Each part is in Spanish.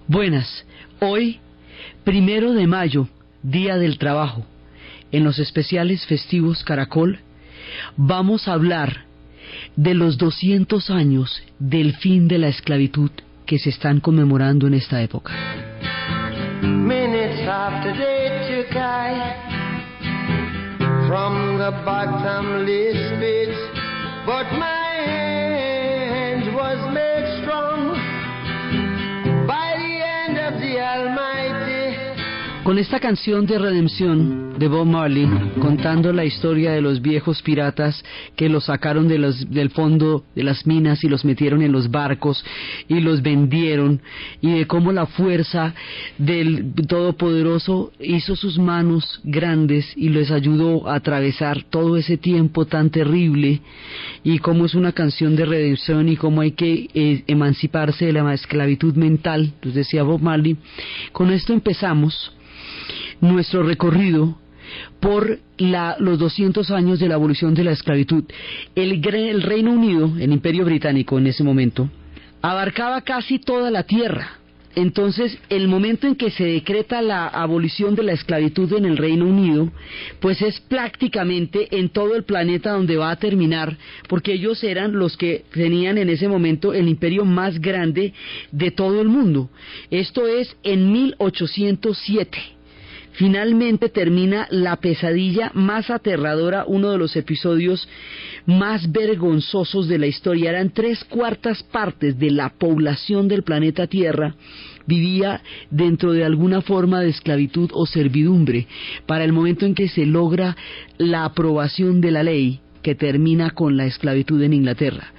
Buenas, hoy, 1 de mayo, Día del Trabajo, en los especiales festivos Caracol, vamos a hablar de los 200 años del fin de la esclavitud que se están conmemorando en esta época. Minutes after they took I from the bottomless pit, but my hand was made strong by the hand of the Almighty. Con esta canción de redención de Bob Marley, contando la historia de los viejos piratas que los sacaron del fondo de las minas y los metieron en los barcos y los vendieron, y de cómo la fuerza del Todopoderoso hizo sus manos grandes y les ayudó a atravesar todo ese tiempo tan terrible, y cómo es una canción de redención y cómo hay que emanciparse de la esclavitud mental, nos decía Bob Marley. Con esto empezamos nuestro recorrido por los 200 años de la abolición de la esclavitud. El Reino Unido, el Imperio Británico en ese momento, abarcaba casi toda la tierra. Entonces, el momento en que se decreta la abolición de la esclavitud en el Reino Unido, pues es prácticamente en todo el planeta donde va a terminar, porque ellos eran los que tenían en ese momento el imperio más grande de todo el mundo. Esto es en 1807. Finalmente termina la pesadilla más aterradora, uno de los episodios más vergonzosos de la historia. Eran 3/4 partes de la población del planeta Tierra vivía dentro de alguna forma de esclavitud o servidumbre. Para el momento en que se logra la aprobación de la ley que termina con la esclavitud en Inglaterra.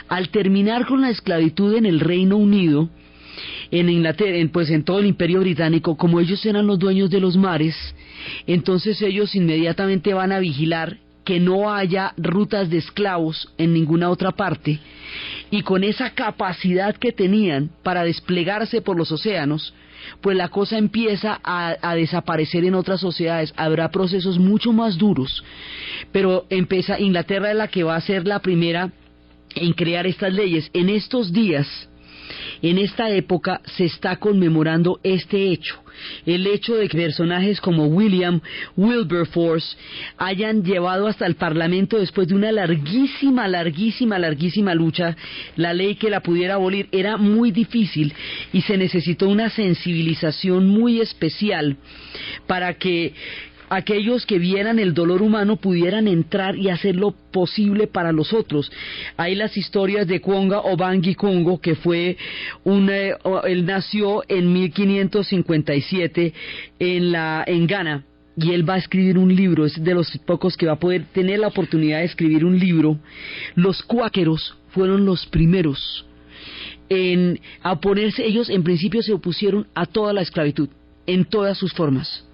Al terminar con la esclavitud en el Reino Unido, en Inglaterra, pues en todo el Imperio Británico, como ellos eran los dueños de los mares, entonces ellos inmediatamente van a vigilar que no haya rutas de esclavos en ninguna otra parte, y con esa capacidad que tenían para desplegarse por los océanos, pues la cosa empieza a desaparecer en otras sociedades. Habrá procesos mucho más duros, pero Inglaterra es la que va a ser la primera en crear estas leyes. En estos días, en esta época, se está conmemorando este hecho, el hecho de que personajes como William Wilberforce hayan llevado hasta el Parlamento, después de una larguísima lucha, la ley que la pudiera abolir. Era muy difícil y se necesitó una sensibilización muy especial para que aquellos que vieran el dolor humano pudieran entrar y hacer lo posible para los otros. Hay las historias de Kwonga Obangi Congo, que fue él nació en 1557 en Ghana, y él va a escribir un libro. Es de los pocos que va a poder tener la oportunidad de escribir un libro. Los cuáqueros fueron los primeros en oponerse. Ellos en principio se opusieron a toda la esclavitud, en todas sus formas.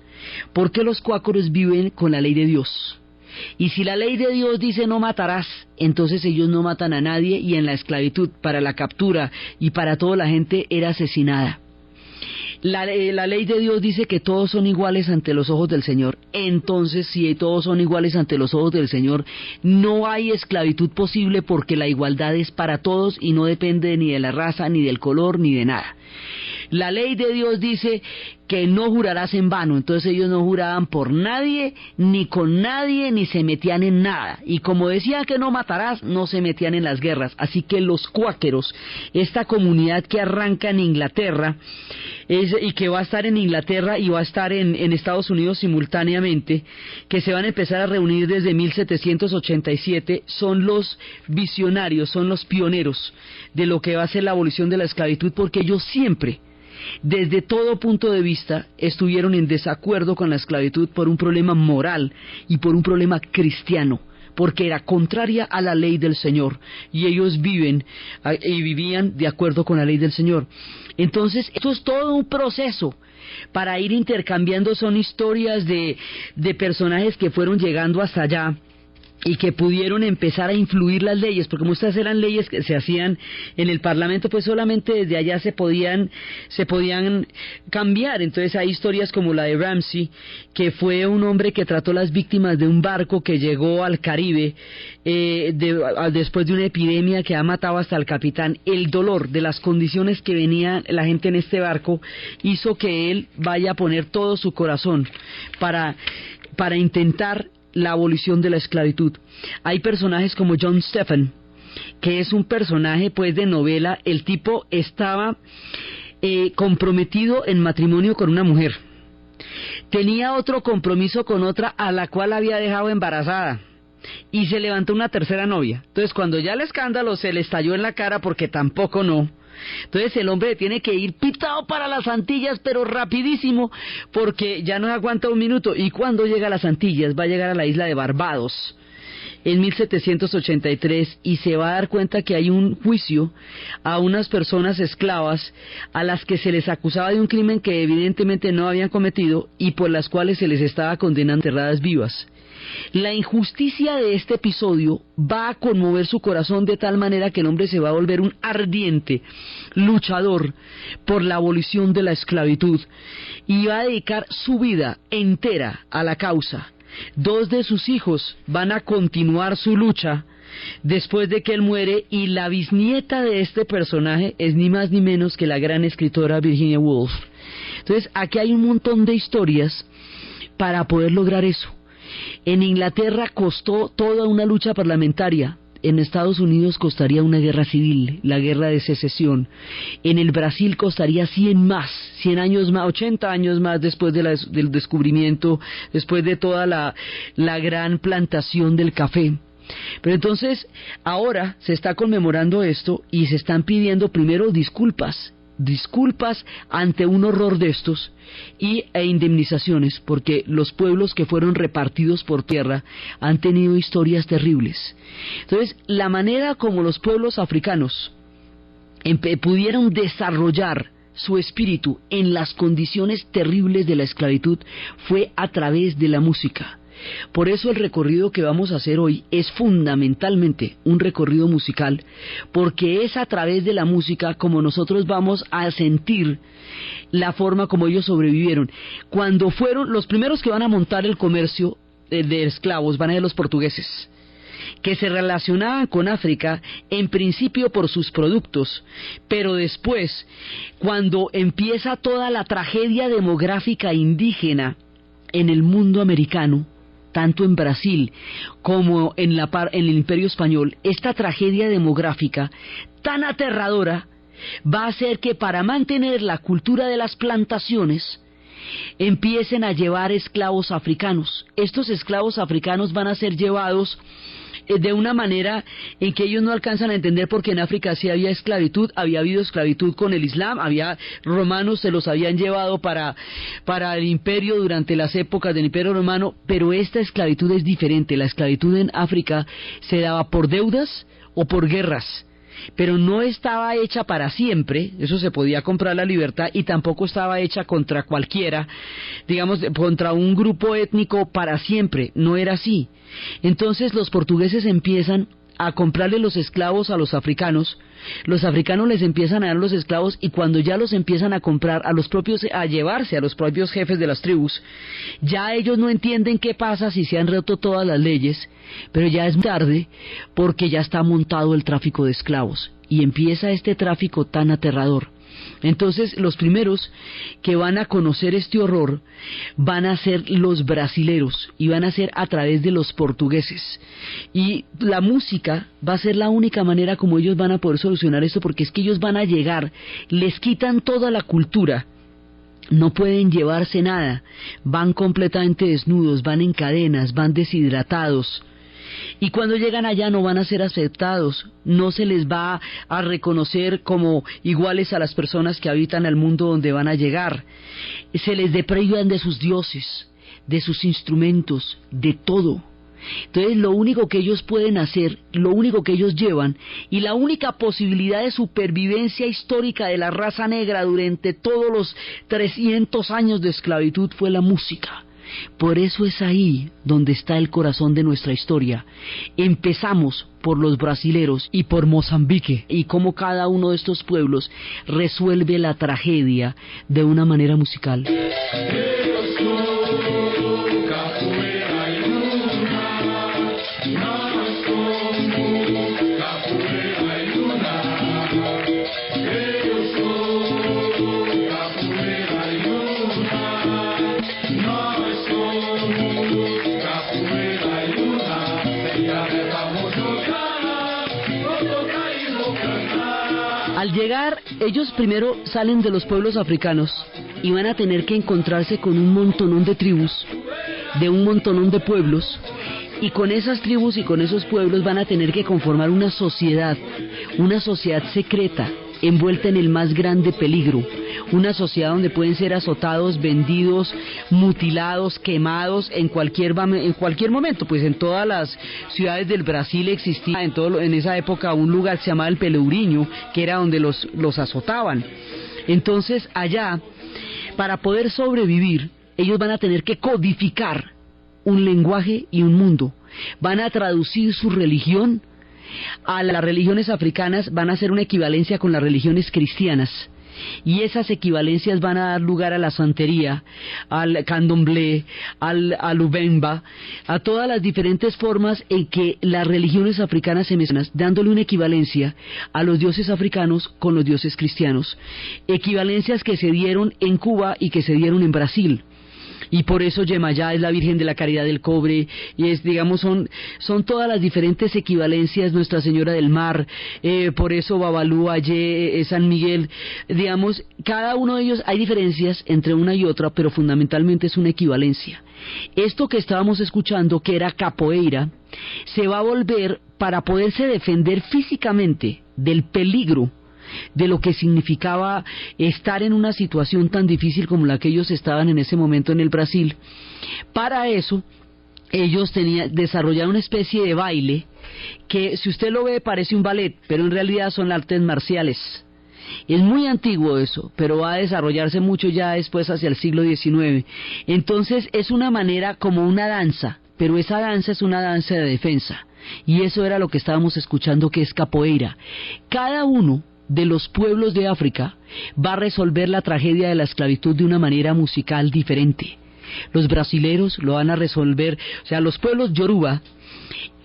Porque los cuáqueros viven con la ley de Dios, y si la ley de Dios dice no matarás, entonces ellos no matan a nadie, y en la esclavitud, para la captura y para toda la gente era asesinada. La ley de Dios dice que todos son iguales ante los ojos del Señor. Entonces, si todos son iguales ante los ojos del Señor, no hay esclavitud posible, porque la igualdad es para todos y no depende ni de la raza, ni del color, ni de nada. La ley de Dios dice que no jurarás en vano. Entonces ellos no juraban por nadie, ni con nadie, ni se metían en nada. Y como decían que no matarás, no se metían en las guerras. Así que los cuáqueros, esta comunidad que arranca en Inglaterra, y que va a estar en Inglaterra y va a estar en Estados Unidos simultáneamente, que se van a empezar a reunir desde 1787, son los visionarios, son los pioneros de lo que va a ser la abolición de la esclavitud, porque ellos siempre, desde todo punto de vista, estuvieron en desacuerdo con la esclavitud por un problema moral y por un problema cristiano, porque era contraria a la ley del Señor, y ellos vivían de acuerdo con la ley del Señor. Entonces, esto es todo un proceso para ir intercambiando. Son historias de personajes que fueron llegando hasta allá, y que pudieron empezar a influir las leyes, porque muchas eran leyes que se hacían en el Parlamento, pues solamente desde allá se podían cambiar. Entonces hay historias como la de Ramsey, que fue un hombre que trató las víctimas de un barco que llegó al Caribe después de una epidemia que ha matado hasta al capitán. El dolor de las condiciones que venía la gente en este barco hizo que él vaya a poner todo su corazón para intentar la abolición de la esclavitud. Hay personajes como John Stephen, que es un personaje pues de novela. El tipo estaba comprometido en matrimonio con una mujer, tenía otro compromiso con otra a la cual había dejado embarazada, y se levantó una tercera novia. Entonces cuando ya el escándalo se le estalló en la cara, porque tampoco no, entonces el hombre tiene que ir pitado para las Antillas, pero rapidísimo, porque ya no aguanta un minuto. Y cuando llega a las Antillas, va a llegar a la isla de Barbados en 1783, y se va a dar cuenta que hay un juicio a unas personas esclavas a las que se les acusaba de un crimen que evidentemente no habían cometido y por las cuales se les estaba condenando enterradas vivas. La injusticia de este episodio va a conmover su corazón de tal manera que el hombre se va a volver un ardiente luchador por la abolición de la esclavitud y va a dedicar su vida entera a la causa. 2 de sus hijos van a continuar su lucha después de que él muere, y la bisnieta de este personaje es ni más ni menos que la gran escritora Virginia Woolf. Entonces aquí hay un montón de historias para poder lograr eso. En Inglaterra costó toda una lucha parlamentaria. En Estados Unidos costaría una guerra civil, la guerra de secesión. En el Brasil costaría 100 años más, 80 años más después del descubrimiento, después de toda la gran plantación del café. Pero entonces, ahora se está conmemorando esto y se están pidiendo primero disculpas ante un horror de estos e indemnizaciones, porque los pueblos que fueron repartidos por tierra han tenido historias terribles. Entonces, la manera como los pueblos africanos pudieron desarrollar su espíritu en las condiciones terribles de la esclavitud fue a través de la música. Por eso el recorrido que vamos a hacer hoy es fundamentalmente un recorrido musical, porque es a través de la música como nosotros vamos a sentir la forma como ellos sobrevivieron. Cuando fueron los primeros que van a montar el comercio de esclavos, van a ser los portugueses, que se relacionaban con África en principio por sus productos, pero después, cuando empieza toda la tragedia demográfica indígena en el mundo americano, tanto en Brasil como en el Imperio Español, esta tragedia demográfica tan aterradora va a hacer que para mantener la cultura de las plantaciones empiecen a llevar esclavos africanos. Estos esclavos africanos van a ser llevados de una manera en que ellos no alcanzan a entender, porque en África sí había esclavitud, había habido esclavitud con el Islam, había romanos, se los habían llevado para el imperio durante las épocas del Imperio Romano, pero esta esclavitud es diferente. La esclavitud en África se daba por deudas o por guerras, pero no estaba hecha para siempre. Eso se podía comprar la libertad, y tampoco estaba hecha contra cualquiera, digamos, contra un grupo étnico para siempre, no era así. Entonces los portugueses empiezan a comprarle los esclavos a los africanos les empiezan a dar los esclavos, y cuando ya los empiezan a comprar a llevarse a los propios jefes de las tribus, ya ellos no entienden qué pasa si se han roto todas las leyes, pero ya es tarde, porque ya está montado el tráfico de esclavos, y empieza este tráfico tan aterrador. Entonces los primeros que van a conocer este horror van a ser los brasileros, y van a ser a través de los portugueses, y la música va a ser la única manera como ellos van a poder solucionar esto, porque es que ellos van a llegar, les quitan toda la cultura, no pueden llevarse nada, van completamente desnudos, van en cadenas, van deshidratados. Y cuando llegan allá no van a ser aceptados, no se les va a reconocer como iguales a las personas que habitan el mundo donde van a llegar. Se les deprivan de sus dioses, de sus instrumentos, de todo. Entonces lo único que ellos pueden hacer, lo único que ellos llevan, y la única posibilidad de supervivencia histórica de la raza negra durante todos los 300 años de esclavitud fue la música. Por eso es ahí donde está el corazón de nuestra historia. Empezamos por los brasileros y por Mozambique, y cómo cada uno de estos pueblos resuelve la tragedia de una manera musical. Al llegar, ellos primero salen de los pueblos africanos y van a tener que encontrarse con un montonón de tribus, de un montonón de pueblos, y con esas tribus y con esos pueblos van a tener que conformar una sociedad secreta, envuelta en el más grande peligro, una sociedad donde pueden ser azotados, vendidos, mutilados, quemados en cualquier momento. Pues en todas las ciudades del Brasil existía en esa época un lugar que se llamaba el Pelourinho, que era donde los azotaban. Entonces allá, para poder sobrevivir, ellos van a tener que codificar un lenguaje y un mundo. Van a traducir su religión a las religiones africanas, van a hacer una equivalencia con las religiones cristianas, y esas equivalencias van a dar lugar a la santería, al candomblé, al ubemba, a todas las diferentes formas en que las religiones africanas se mezclan, dándole una equivalencia a los dioses africanos con los dioses cristianos, equivalencias que se dieron en Cuba y que se dieron en Brasil. Y por eso Yemayá es la Virgen de la Caridad del Cobre, y son todas las diferentes equivalencias, Nuestra Señora del Mar, por eso Babalú, Ayé, San Miguel, digamos, cada uno de ellos hay diferencias entre una y otra, pero fundamentalmente es una equivalencia. Esto que estábamos escuchando, que era capoeira, se va a volver para poderse defender físicamente del peligro de lo que significaba estar en una situación tan difícil como la que ellos estaban en ese momento en el Brasil. Para eso ellos desarrollaron una especie de baile que, si usted lo ve, parece un ballet, pero en realidad son artes marciales. Es muy antiguo eso, pero va a desarrollarse mucho ya después, hacia el siglo XIX. Entonces es una manera como una danza, pero esa danza es una danza de defensa, y eso era lo que estábamos escuchando, que es capoeira. Cada uno de los pueblos de África va a resolver la tragedia de la esclavitud de una manera musical diferente. Los brasileros lo van a resolver, o sea, los pueblos yoruba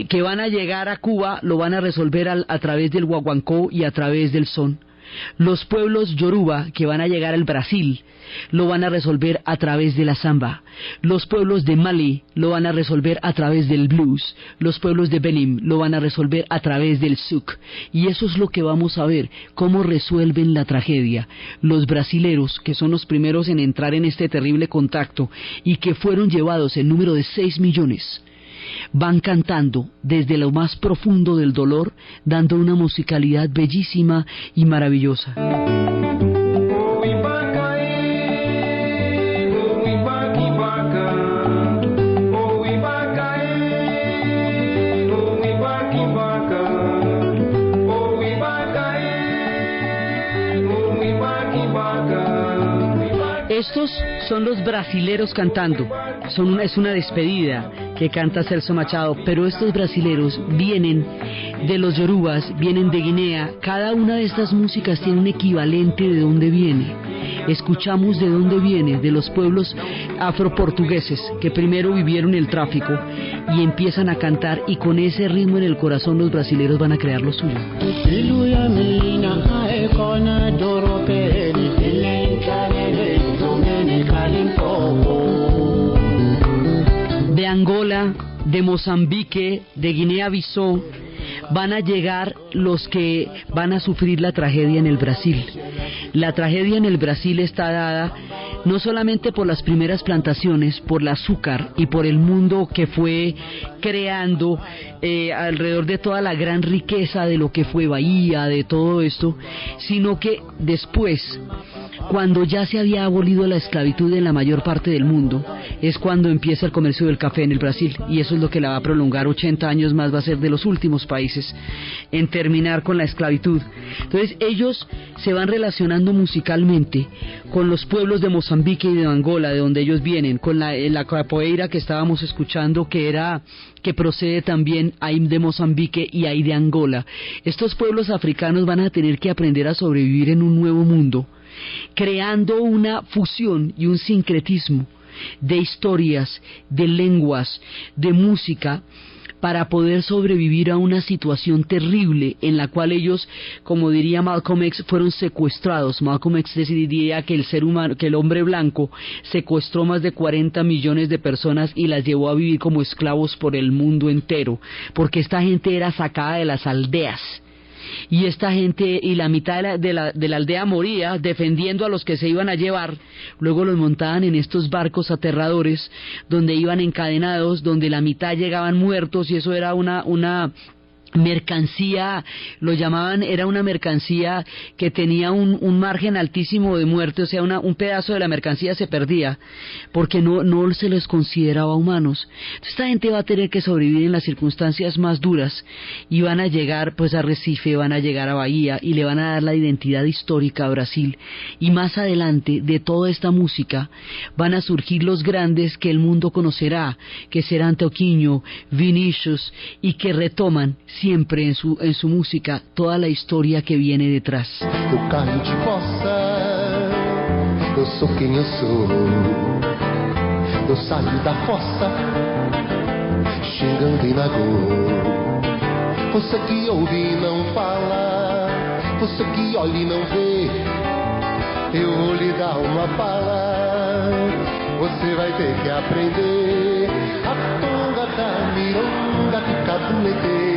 que van a llegar a Cuba lo van a resolver a través del guaguancó y a través del son. Los pueblos yoruba que van a llegar al Brasil lo van a resolver a través de la samba. Los pueblos de Mali lo van a resolver a través del blues. Los pueblos de Benin lo van a resolver a través del souk. Y eso es lo que vamos a ver, cómo resuelven la tragedia. Los brasileros, que son los primeros en entrar en este terrible contacto y que fueron llevados en número de 6 millones, van cantando desde lo más profundo del dolor, dando una musicalidad bellísima y maravillosa. Estos son los brasileros cantando, es una despedida que canta Celso Machado, pero estos brasileros vienen de los yorubas, vienen de Guinea. Cada una de estas músicas tiene un equivalente de dónde viene. Escuchamos de dónde viene, de los pueblos afroportugueses que primero vivieron el tráfico y empiezan a cantar, y con ese ritmo en el corazón los brasileros van a crear lo suyo. De Angola, de Mozambique, de Guinea-Bissau, van a llegar los que van a sufrir la tragedia en el Brasil. La tragedia en el Brasil está dada no solamente por las primeras plantaciones, por el azúcar y por el mundo que fue creando alrededor de toda la gran riqueza de lo que fue Bahía, de todo esto, sino que después Cuando ya se había abolido la esclavitud en la mayor parte del mundo, es cuando empieza el comercio del café en el Brasil, y eso es lo que la va a prolongar 80 años más, va a ser de los últimos países en terminar con la esclavitud. Entonces ellos se van relacionando musicalmente con los pueblos de Mozambique y de Angola, de donde ellos vienen, con la capoeira que estábamos escuchando, que procede también ahí de Mozambique y ahí de Angola. Estos pueblos africanos van a tener que aprender a sobrevivir en un nuevo mundo, creando una fusión y un sincretismo de historias, de lenguas, de música, para poder sobrevivir a una situación terrible en la cual ellos, como diría Malcolm X, fueron secuestrados. Malcolm X decidiría que el ser humano, que el hombre blanco secuestró más de 40 millones de personas y las llevó a vivir como esclavos por el mundo entero, porque esta gente era sacada de las aldeas. Y esta gente, y la mitad de la aldea moría defendiendo a los que se iban a llevar. Luego los montaban en estos barcos aterradores donde iban encadenados, donde la mitad llegaban muertos, y eso era una mercancía, lo llamaban, era una mercancía que tenía un margen altísimo de muerte, o sea, un pedazo de la mercancía se perdía porque no se les consideraba humanos. Entonces, esta gente va a tener que sobrevivir en las circunstancias más duras, y van a llegar pues a Recife, van a llegar a Bahía, y le van a dar la identidad histórica a Brasil. Y más adelante de toda esta música van a surgir los grandes que el mundo conocerá, que serán Toquinho, Vinícius, y que retoman siempre en su música toda la historia que viene detrás. Do carne de fossa, eu sou quem eu sou. Eu saio da fossa, xingando e magoou. Você que ouve e não fala, você que olha e não vê, eu vou lhe dar uma bala. Você vai ter que aprender a tonga da mironga do cadumete.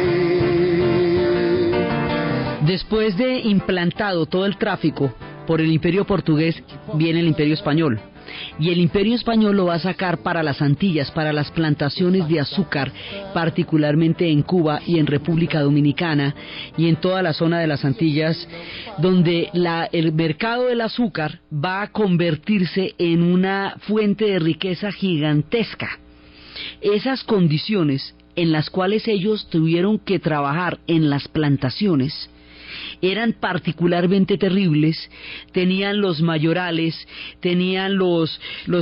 Después de implantado todo el tráfico por el imperio portugués, viene el imperio español. Y el imperio español lo va a sacar para las Antillas, para las plantaciones de azúcar, particularmente en Cuba y en República Dominicana y en toda la zona de las Antillas, donde el mercado del azúcar va a convertirse en una fuente de riqueza gigantesca. Esas condiciones en las cuales ellos tuvieron que trabajar en las plantaciones eran particularmente terribles. Tenían los mayorales, tenían los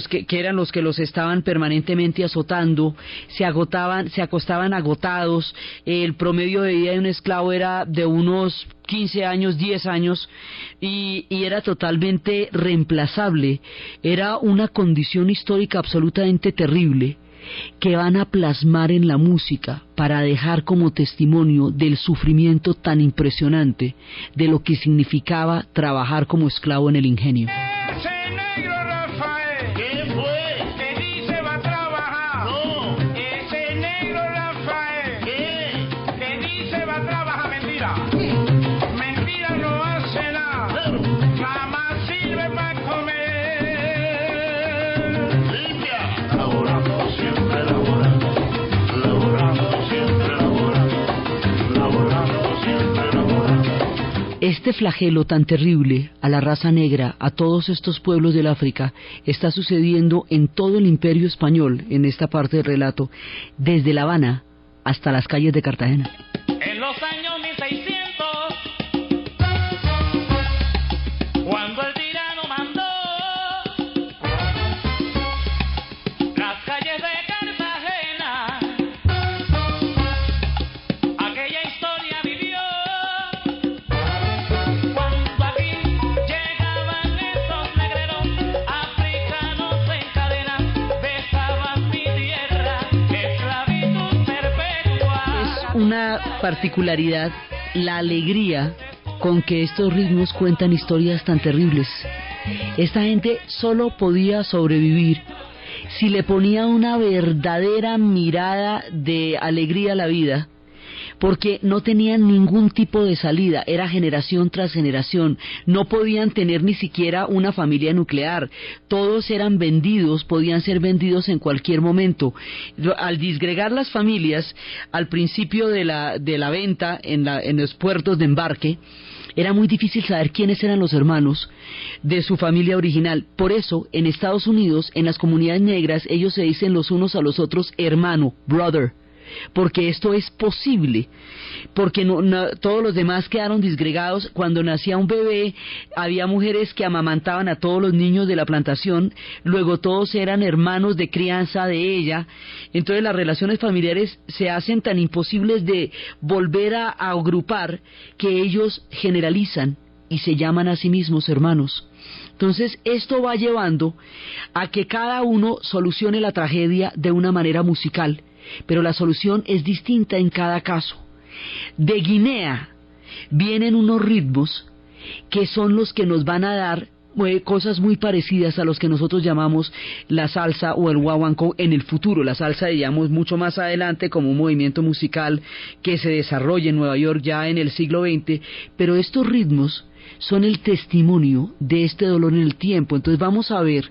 que eran los que los estaban permanentemente azotando, se acostaban agotados. El promedio de vida de un esclavo era de unos 15 años, 10 años, y era totalmente reemplazable. Era una condición histórica absolutamente terrible, que van a plasmar en la música para dejar como testimonio del sufrimiento tan impresionante de lo que significaba trabajar como esclavo en el ingenio. Ese negro Rafael, ¿qué fue? Que dice va a trabajar. No. Ese negro Rafael, ¿qué? Que dice va a trabajar. Mentira. Mentira, no hace nada. Jamás sirve para comer. Limpia. Laborando siempre, laborando. Laborando siempre, laborando. Laborando siempre, laborando. Este flagelo tan terrible a la raza negra, a todos estos pueblos del África, está sucediendo en todo el imperio español, en esta parte del relato, desde La Habana hasta las calles de Cartagena. En los años 1600, cuando el tirano mandó las calles de Cartagena, aquella historia vivió. Cuando aquí llegaban esos negreros africanos en cadena, besaban mi tierra, esclavitud perpetua. Es una particularidad la alegría con que estos ritmos cuentan historias tan terribles. Esta gente solo podía sobrevivir si le ponía una verdadera mirada de alegría a la vida, porque no tenían ningún tipo de salida, era generación tras generación, no podían tener ni siquiera una familia nuclear, todos eran vendidos, podían ser vendidos en cualquier momento. Al disgregar las familias, al principio de la venta en los puertos de embarque, Era muy difícil saber quiénes eran los hermanos de su familia original. Por eso, en Estados Unidos, en las comunidades negras, ellos se dicen los unos a los otros hermano, brother, porque esto es posible, porque todos los demás quedaron disgregados. Cuando nacía un bebé, había mujeres que amamantaban a todos los niños de la plantación, luego todos eran hermanos de crianza de ella, entonces las relaciones familiares se hacen tan imposibles de volver a agrupar que ellos generalizan y se llaman a sí mismos hermanos. Entonces esto va llevando a que cada uno solucione la tragedia de una manera musical, pero la solución es distinta en cada caso. De Guinea vienen unos ritmos que son los que nos van a dar cosas muy parecidas a los que nosotros llamamos la salsa o el guaguancó en el futuro. La salsa, digamos, mucho más adelante como un movimiento musical que se desarrolla en Nueva York ya en el siglo XX, pero estos ritmos son el testimonio de este dolor en el tiempo. Entonces vamos a ver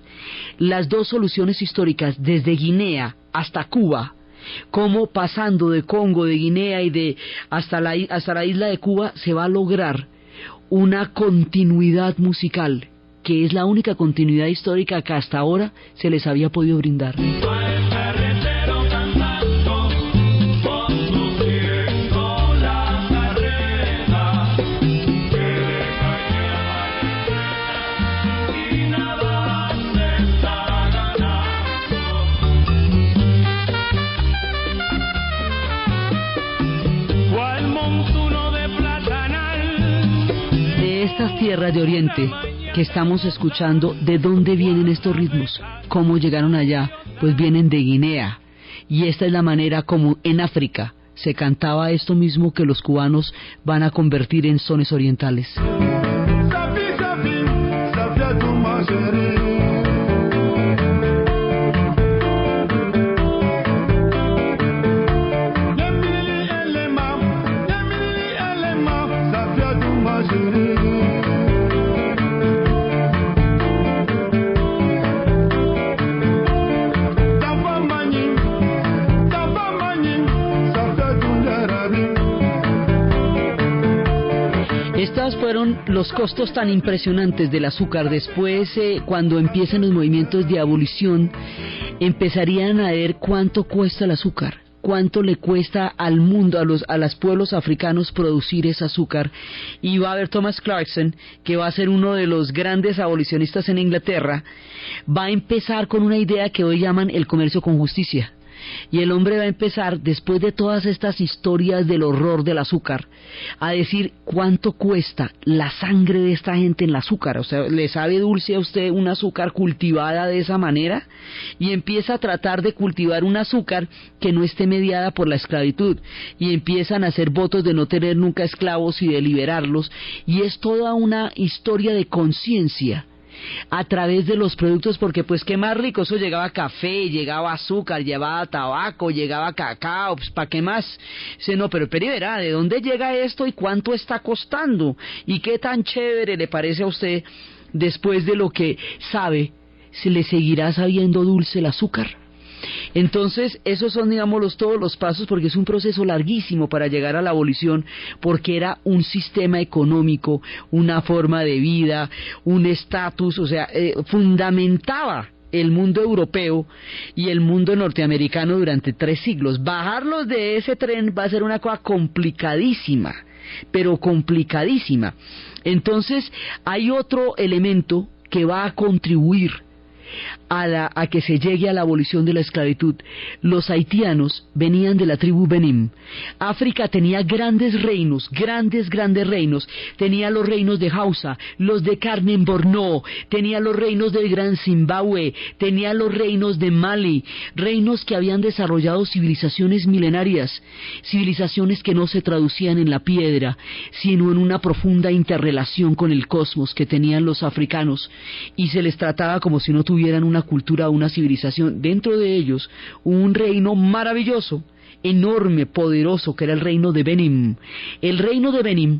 las dos soluciones históricas desde Guinea hasta Cuba, como pasando de Congo, de Guinea y hasta la isla de Cuba se va a lograr una continuidad musical, que es la única continuidad histórica que hasta ahora se les había podido brindar. Estas tierras de Oriente que estamos escuchando, ¿de dónde vienen estos ritmos? ¿Cómo llegaron allá? Pues vienen de Guinea, y esta es la manera como en África se cantaba esto mismo que los cubanos van a convertir en sones orientales. Estos fueron los costos tan impresionantes del azúcar. Después, cuando empiecen los movimientos de abolición, empezarían a ver cuánto cuesta el azúcar, cuánto le cuesta al mundo, a los pueblos africanos producir ese azúcar. Y va a haber Thomas Clarkson, que va a ser uno de los grandes abolicionistas en Inglaterra, va a empezar con una idea que hoy llaman el comercio con justicia. Y el hombre va a empezar, después de todas estas historias del horror del azúcar, a decir cuánto cuesta la sangre de esta gente en el azúcar. O sea, ¿le sabe dulce a usted un azúcar cultivada de esa manera? Y empieza a tratar de cultivar un azúcar que no esté mediada por la esclavitud. Y empiezan a hacer votos de no tener nunca esclavos y de liberarlos. Y es toda una historia de conciencia a través de los productos, porque pues qué más rico, eso llegaba café, llegaba azúcar, llevaba tabaco, llegaba cacao, pues ¿para qué más? Dice, no, pero verá, ¿de dónde llega esto y cuánto está costando? ¿Y qué tan chévere le parece a usted después de lo que sabe? ¿Se le seguirá sabiendo dulce el azúcar? Entonces, esos son, digamos, todos los pasos, porque es un proceso larguísimo para llegar a la abolición, porque era un sistema económico, una forma de vida, un estatus, o sea, fundamentaba el mundo europeo y el mundo norteamericano durante 3 siglos. Bajarlos de ese tren va a ser una cosa complicadísima, pero complicadísima. Entonces, hay otro elemento que va a contribuir a que se llegue a la abolición de la esclavitud. Los haitianos venían de la tribu Benim. África tenía grandes reinos, grandes reinos. Tenía los reinos de Hausa, los de Carmen Borno, tenía los reinos del Gran Zimbabue, tenía los reinos de Mali, reinos que habían desarrollado civilizaciones milenarias, civilizaciones que no se traducían en la piedra, sino en una profunda interrelación con el cosmos que tenían los africanos, y se les trataba como si no tuvieran una cultura, una civilización. Dentro de ellos un reino maravilloso, enorme, poderoso, que era el reino de Benim. El reino de Benim,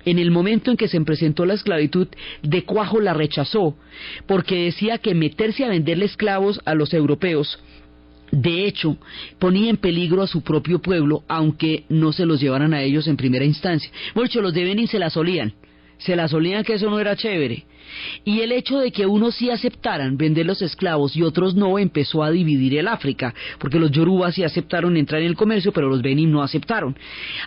en el momento en que se presentó la esclavitud, de cuajo la rechazó, porque decía que meterse a venderle esclavos a los europeos, de hecho, ponía en peligro a su propio pueblo, aunque no se los llevaran a ellos en primera instancia. Muchos los de Benin se las olían. se las olían que eso no era chévere. Y el hecho de que unos sí aceptaran vender los esclavos y otros no empezó a dividir el África, porque los yorubas sí aceptaron entrar en el comercio, pero los benin no aceptaron.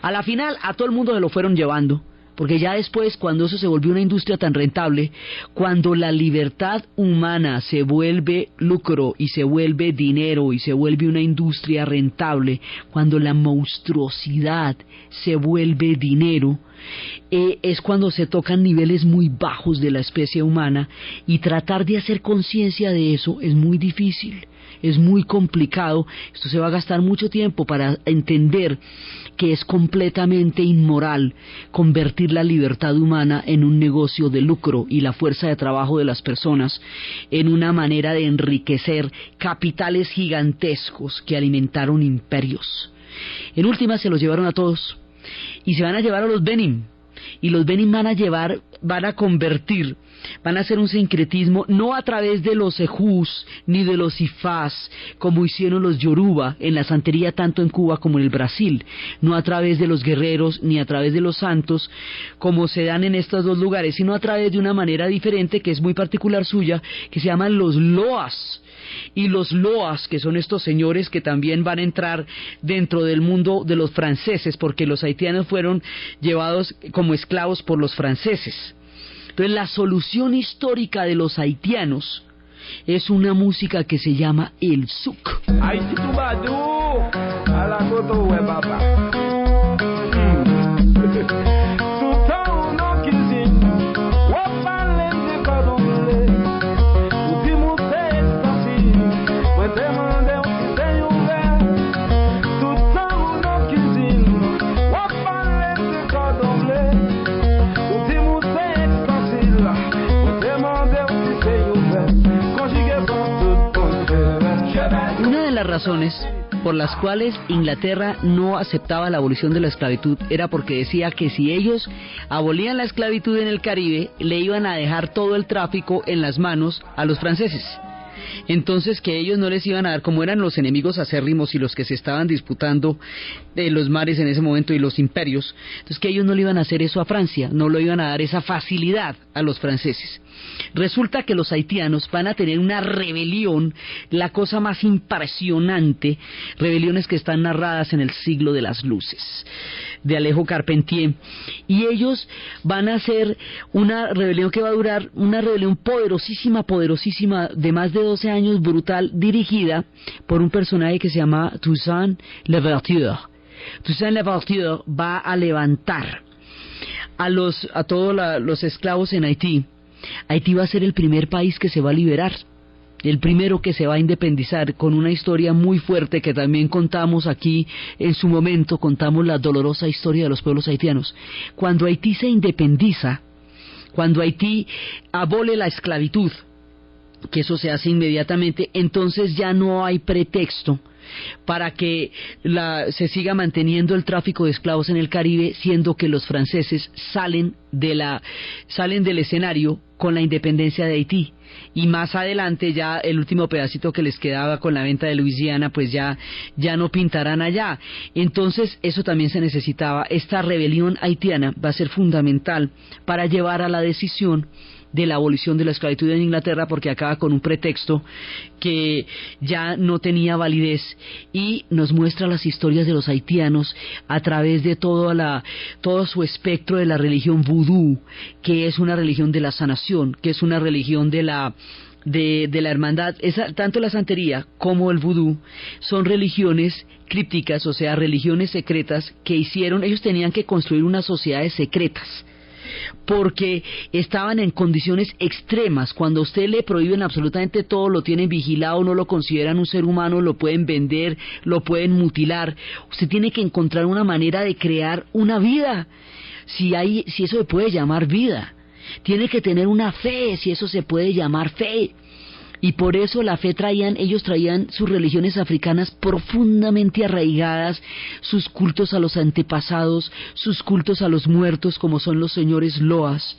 A la final a todo el mundo se lo fueron llevando, porque ya después, cuando eso se volvió una industria tan rentable, cuando la libertad humana se vuelve lucro y se vuelve dinero y se vuelve una industria rentable, cuando la monstruosidad se vuelve dinero, es cuando se tocan niveles muy bajos de la especie humana, y tratar de hacer conciencia de eso es muy difícil, es muy complicado. Esto se va a gastar mucho tiempo para entender que es completamente inmoral convertir la libertad humana en un negocio de lucro y la fuerza de trabajo de las personas en una manera de enriquecer capitales gigantescos que alimentaron imperios. En última se los llevaron a todos, y se van a llevar a los benin, y los benin van a convertir, van a hacer un sincretismo no a través de los ejús ni de los ifás como hicieron los yoruba en la santería tanto en Cuba como en el Brasil, no a través de los guerreros ni a través de los santos como se dan en estos dos lugares, sino a través de una manera diferente que es muy particular suya, que se llaman los loas. Y los loas, que son estos señores que también van a entrar dentro del mundo de los franceses, porque los haitianos fueron llevados como esclavos por los franceses. Entonces la solución histórica de los haitianos es una música que se llama el souk. Las razones por las cuales Inglaterra no aceptaba la abolición de la esclavitud era porque decía que si ellos abolían la esclavitud en el Caribe, le iban a dejar todo el tráfico en las manos a los franceses. Entonces que ellos no les iban a dar, como eran los enemigos acérrimos y los que se estaban disputando los mares en ese momento y los imperios, entonces que ellos no le iban a hacer eso a Francia, no le iban a dar esa facilidad a los franceses. Resulta que los haitianos van a tener una rebelión, la cosa más impresionante, rebeliones que están narradas en el siglo de las luces, de Alejo Carpentier, y ellos van a hacer una rebelión que va a durar, una rebelión poderosísima, de más de 12 años, brutal, dirigida por un personaje que se llama Toussaint Louverture. Toussaint Louverture va a levantar a todos los esclavos en Haití. Haití va a ser el primer país que se va a liberar, el primero que se va a independizar, con una historia muy fuerte que también contamos aquí en su momento, contamos la dolorosa historia de los pueblos haitianos. Cuando Haití se independiza, cuando Haití abole la esclavitud, que eso se hace inmediatamente, entonces ya no hay pretexto para que se siga manteniendo el tráfico de esclavos en el Caribe, siendo que los franceses salen del escenario con la independencia de Haití, y más adelante ya el último pedacito que les quedaba con la venta de Luisiana, pues ya no pintarán allá. Entonces eso también se necesitaba. Esta rebelión haitiana va a ser fundamental para llevar a la decisión de la abolición de la esclavitud en Inglaterra, porque acaba con un pretexto que ya no tenía validez, y nos muestra las historias de los haitianos a través de todo su espectro de la religión vudú, que es una religión de la sanación, que es una religión de la hermandad. Tanto la santería como el vudú son religiones crípticas, o sea, religiones secretas que ellos tenían que construir unas sociedades secretas, porque estaban en condiciones extremas. Cuando a usted le prohíben absolutamente todo, lo tienen vigilado, no lo consideran un ser humano, lo pueden vender, lo pueden mutilar. Usted tiene que encontrar una manera de crear una vida, si eso se puede llamar vida. Tiene que tener una fe, si eso se puede llamar fe. Y por eso la fe ellos traían sus religiones africanas profundamente arraigadas, sus cultos a los antepasados, sus cultos a los muertos como son los señores Loas,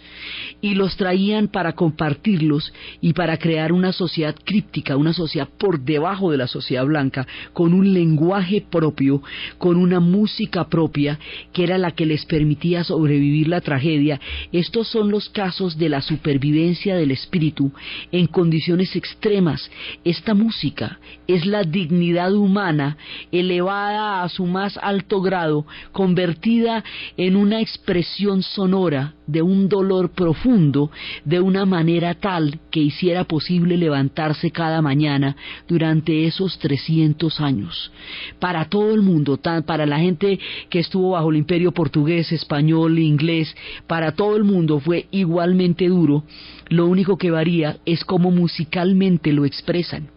y los traían para compartirlos y para crear una sociedad críptica, una sociedad por debajo de la sociedad blanca, con un lenguaje propio, con una música propia, que era la que les permitía sobrevivir la tragedia. Estos son los casos de la supervivencia del espíritu en condiciones extremas. Esta música es la dignidad humana elevada a su más alto grado, convertida en una expresión sonora de un dolor profundo, de una manera tal que hiciera posible levantarse cada mañana durante esos 300 años. Para todo el mundo, para la gente que estuvo bajo el imperio portugués, español, inglés, para todo el mundo fue igualmente duro. Lo único que varía es cómo musicalmente lo expresan.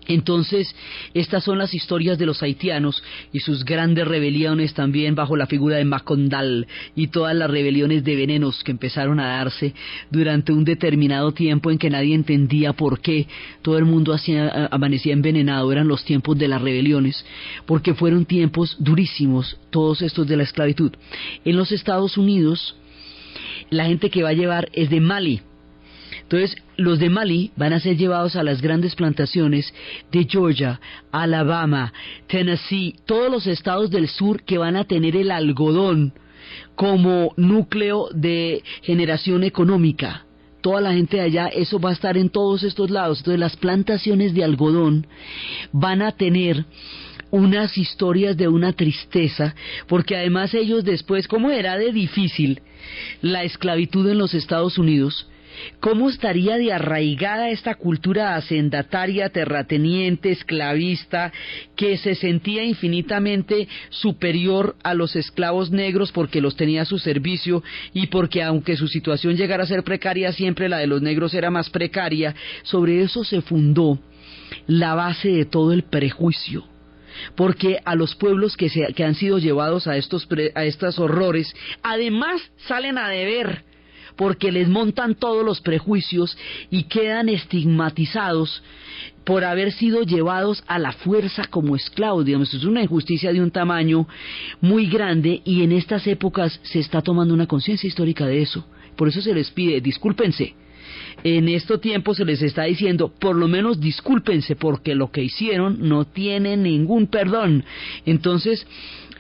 Entonces, estas son las historias de los haitianos y sus grandes rebeliones también bajo la figura de Macondal y todas las rebeliones de venenos que empezaron a darse durante un determinado tiempo en que nadie entendía por qué todo el mundo amanecía envenenado. Eran los tiempos de las rebeliones, porque fueron tiempos durísimos, todos estos de la esclavitud. En los Estados Unidos, la gente que va a llevar es de Mali. Entonces, los de Mali van a ser llevados a las grandes plantaciones de Georgia, Alabama, Tennessee, todos los estados del sur que van a tener el algodón como núcleo de generación económica. Toda la gente de allá, eso va a estar en todos estos lados. Entonces, las plantaciones de algodón van a tener unas historias de una tristeza, porque además ellos después, ¿cómo era de difícil la esclavitud en los Estados Unidos? ¿Cómo estaría de arraigada esta cultura hacendataria, terrateniente, esclavista, que se sentía infinitamente superior a los esclavos negros porque los tenía a su servicio y porque aunque su situación llegara a ser precaria, siempre la de los negros era más precaria? Sobre eso se fundó la base de todo el prejuicio. Porque a los pueblos que han sido llevados a estos horrores, además salen a deber, porque les montan todos los prejuicios y quedan estigmatizados por haber sido llevados a la fuerza como esclavos. Digamos, es una injusticia de un tamaño muy grande, y en estas épocas se está tomando una conciencia histórica de eso. Por eso se les pide, discúlpense. En estos tiempos se les está diciendo, por lo menos discúlpense, porque lo que hicieron no tiene ningún perdón. Entonces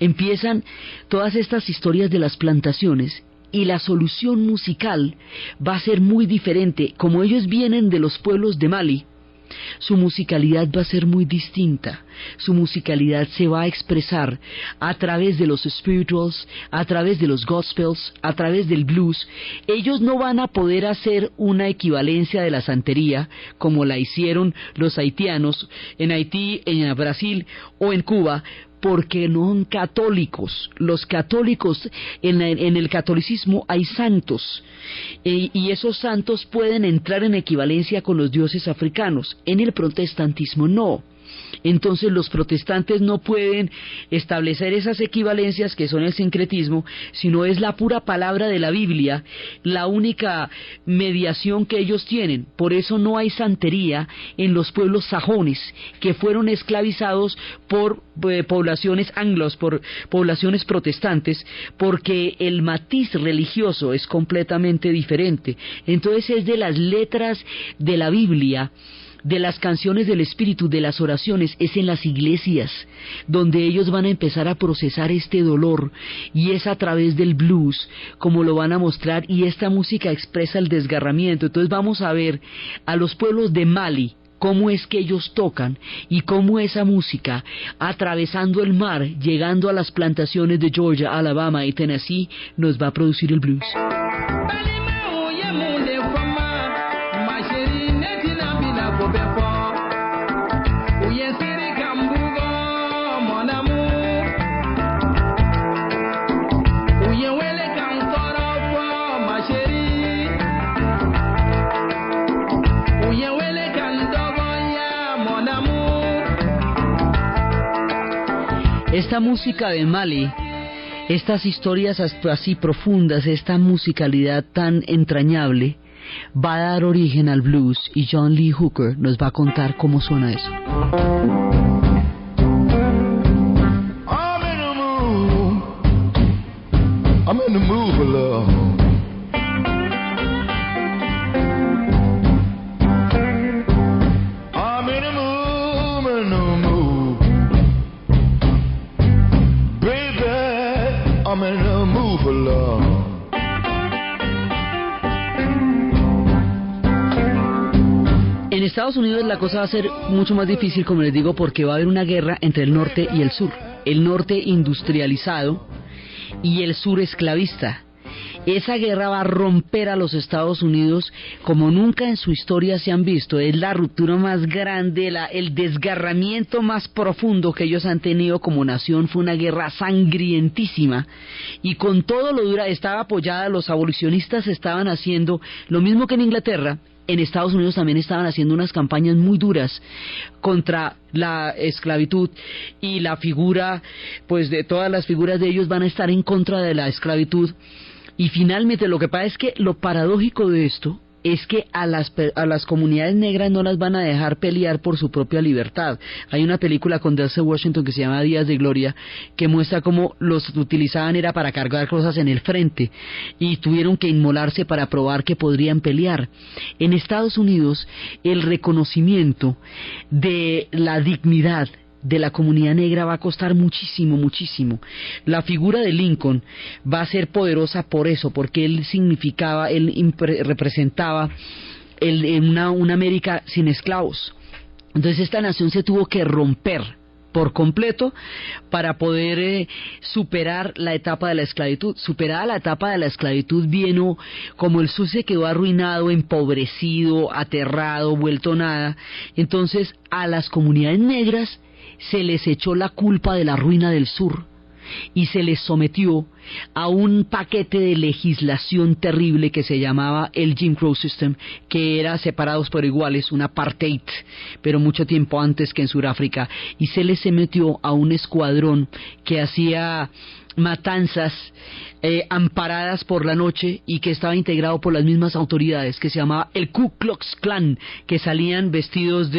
empiezan todas estas historias de las plantaciones, y la solución musical va a ser muy diferente. Como ellos vienen de los pueblos de Mali, su musicalidad va a ser muy distinta. Su musicalidad se va a expresar a través de los spirituals, a través de los gospels, a través del blues. Ellos no van a poder hacer una equivalencia de la santería como la hicieron los haitianos en Haití, en Brasil o en Cuba, porque no son católicos. Los católicos, en el catolicismo hay santos, y esos santos pueden entrar en equivalencia con los dioses africanos. En el protestantismo no. Entonces los protestantes no pueden establecer esas equivalencias que son el sincretismo, sino es la pura palabra de la Biblia la única mediación que ellos tienen. Por eso no hay santería en los pueblos sajones, que fueron esclavizados por poblaciones anglos, por poblaciones protestantes, porque el matiz religioso es completamente diferente. Entonces es de las letras de la Biblia, de las canciones del espíritu, de las oraciones, es en las iglesias donde ellos van a empezar a procesar este dolor, y es a través del blues como lo van a mostrar, y esta música expresa el desgarramiento. Entonces vamos a ver a los pueblos de Mali, cómo es que ellos tocan y cómo esa música, atravesando el mar, llegando a las plantaciones de Georgia, Alabama y Tennessee, nos va a producir el blues. Esta música de Mali, estas historias así profundas, esta musicalidad tan entrañable, va a dar origen al blues y John Lee Hooker nos va a contar cómo suena eso. I'm in the mood for love. I'm in the mood. Baby, I'm in the mood for love. En Estados Unidos la cosa va a ser mucho más difícil, como les digo, porque va a haber una guerra entre el norte y el sur. El norte industrializado y el sur esclavista. Esa guerra va a romper a los Estados Unidos como nunca en su historia se han visto. Es la ruptura más grande, el desgarramiento más profundo que ellos han tenido como nación. Fue una guerra sangrientísima y con todo lo dura estaba apoyada. Los abolicionistas estaban haciendo lo mismo que en Inglaterra. En Estados Unidos también estaban haciendo unas campañas muy duras contra la esclavitud, y la figura, pues de todas las figuras de ellos van a estar en contra de la esclavitud. Y finalmente lo que pasa es que lo paradójico de esto es que a las comunidades negras no las van a dejar pelear por su propia libertad. Hay una película con Denzel Washington que se llama Días de Gloria, que muestra cómo los utilizaban era para cargar cosas en el frente y tuvieron que inmolarse para probar que podrían pelear. En Estados Unidos el reconocimiento de la dignidad de la comunidad negra va a costar muchísimo, muchísimo. La figura de Lincoln va a ser poderosa por eso, porque él representaba una América sin esclavos. Entonces esta nación se tuvo que romper por completo para poder superar la etapa de la esclavitud. Superada la etapa de la esclavitud, vino como el sur se quedó arruinado, empobrecido, aterrado, vuelto nada. Entonces a las comunidades negras se les echó la culpa de la ruina del sur y se les sometió a un paquete de legislación terrible que se llamaba el Jim Crow System, que era separados por iguales, un apartheid, pero mucho tiempo antes que en Sudáfrica, y se les sometió a un escuadrón que hacía matanzas amparadas por la noche y que estaba integrado por las mismas autoridades, que se llamaba el Ku Klux Klan, que salían vestidos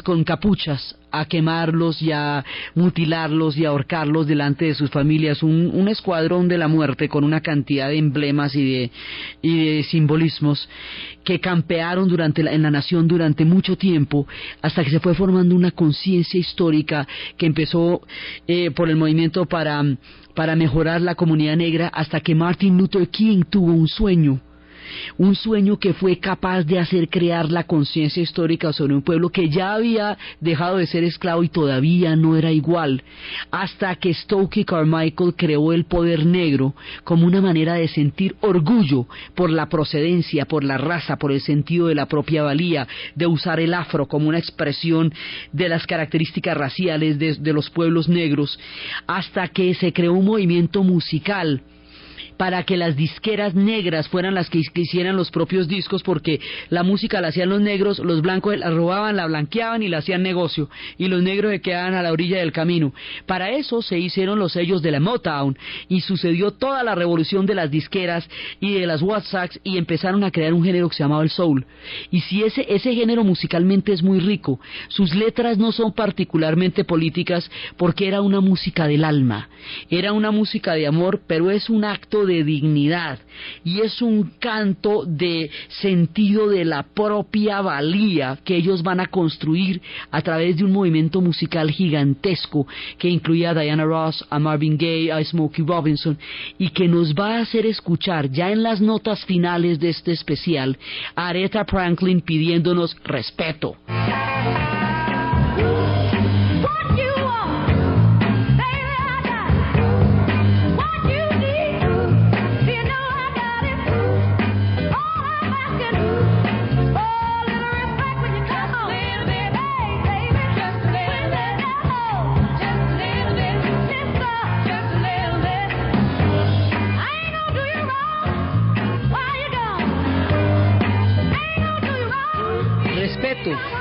con capuchas a quemarlos y a mutilarlos y a ahorcarlos delante de sus familias. Un escuadrón de la muerte con una cantidad de emblemas y de simbolismos que campearon en la nación durante mucho tiempo, hasta que se fue formando una conciencia histórica que empezó por el movimiento para mejorar la comunidad negra, hasta que Martin Luther King tuvo un sueño que fue capaz de hacer crear la conciencia histórica sobre un pueblo que ya había dejado de ser esclavo y todavía no era igual, hasta que Stokely Carmichael creó el poder negro como una manera de sentir orgullo por la procedencia, por la raza, por el sentido de la propia valía, de usar el afro como una expresión de las características raciales de los pueblos negros, hasta que se creó un movimiento musical para que las disqueras negras fueran las que hicieran los propios discos, porque la música la hacían los negros, los blancos la robaban, la blanqueaban y la hacían negocio, y los negros se quedaban a la orilla del camino. Para eso se hicieron los sellos de la Motown, y sucedió toda la revolución de las disqueras y de las WhatsApps, y empezaron a crear un género que se llamaba el soul. Y si ese género musicalmente es muy rico, sus letras no son particularmente políticas, porque era una música del alma, era una música de amor, pero es un acto de dignidad y es un canto de sentido de la propia valía que ellos van a construir a través de un movimiento musical gigantesco que incluía a Diana Ross, a Marvin Gaye, a Smokey Robinson, y que nos va a hacer escuchar ya en las notas finales de este especial a Aretha Franklin pidiéndonos respeto.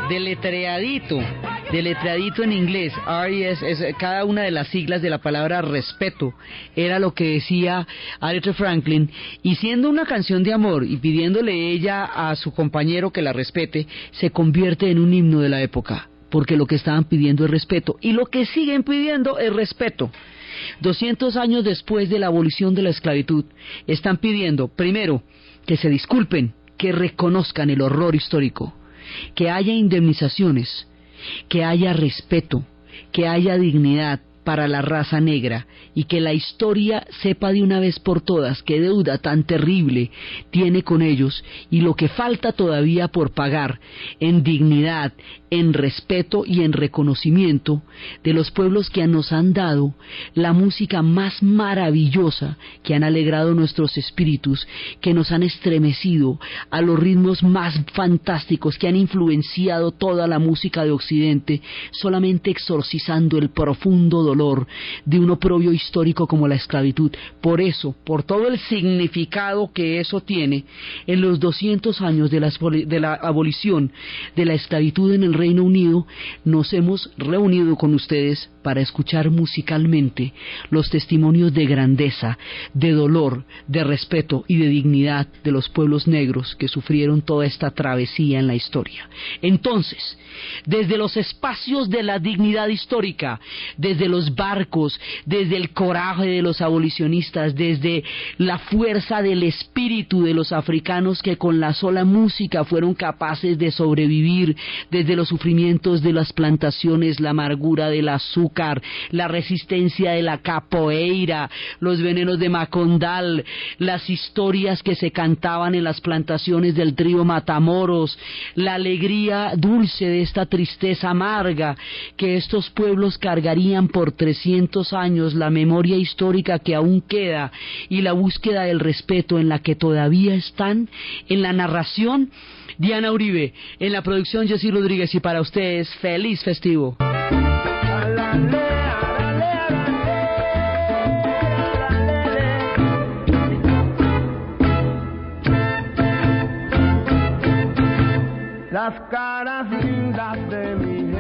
Deletreadito deletreadito en inglés, RES, es cada una de las siglas de la palabra respeto, era lo que decía Aretha Franklin, y siendo una canción de amor y pidiéndole ella a su compañero que la respete, se convierte en un himno de la época, porque lo que estaban pidiendo es respeto, y lo que siguen pidiendo es respeto. 200 años después de la abolición de la esclavitud, están pidiendo, primero, que se disculpen, que reconozcan el horror histórico, que haya indemnizaciones, que haya respeto, que haya dignidad para la raza negra, y que la historia sepa de una vez por todas qué deuda tan terrible tiene con ellos, y lo que falta todavía por pagar en dignidad, en respeto y en reconocimiento de los pueblos que nos han dado la música más maravillosa, que han alegrado nuestros espíritus, que nos han estremecido a los ritmos más fantásticos, que han influenciado toda la música de Occidente, solamente exorcizando el profundo dolor de un oprobio histórico como la esclavitud. Por eso, por todo el significado que eso tiene, en los 200 años de la abolición de la esclavitud en el Reino Unido, nos hemos reunido con ustedes para escuchar musicalmente los testimonios de grandeza, de dolor, de respeto y de dignidad de los pueblos negros que sufrieron toda esta travesía en la historia. Entonces, desde los espacios de la dignidad histórica, desde los barcos, desde el coraje de los abolicionistas, desde la fuerza del espíritu de los africanos que con la sola música fueron capaces de sobrevivir, desde los sufrimientos de las plantaciones, la amargura del azúcar, la resistencia de la capoeira, los venenos de Macondal, las historias que se cantaban en las plantaciones del trío Matamoros, la alegría dulce de esta tristeza amarga que estos pueblos cargarían por 300 años, la memoria histórica que aún queda y la búsqueda del respeto en la que todavía están. En la narración, Diana Uribe, en la producción, Jessy Rodríguez, y para ustedes, feliz festivo. Las caras lindas de mi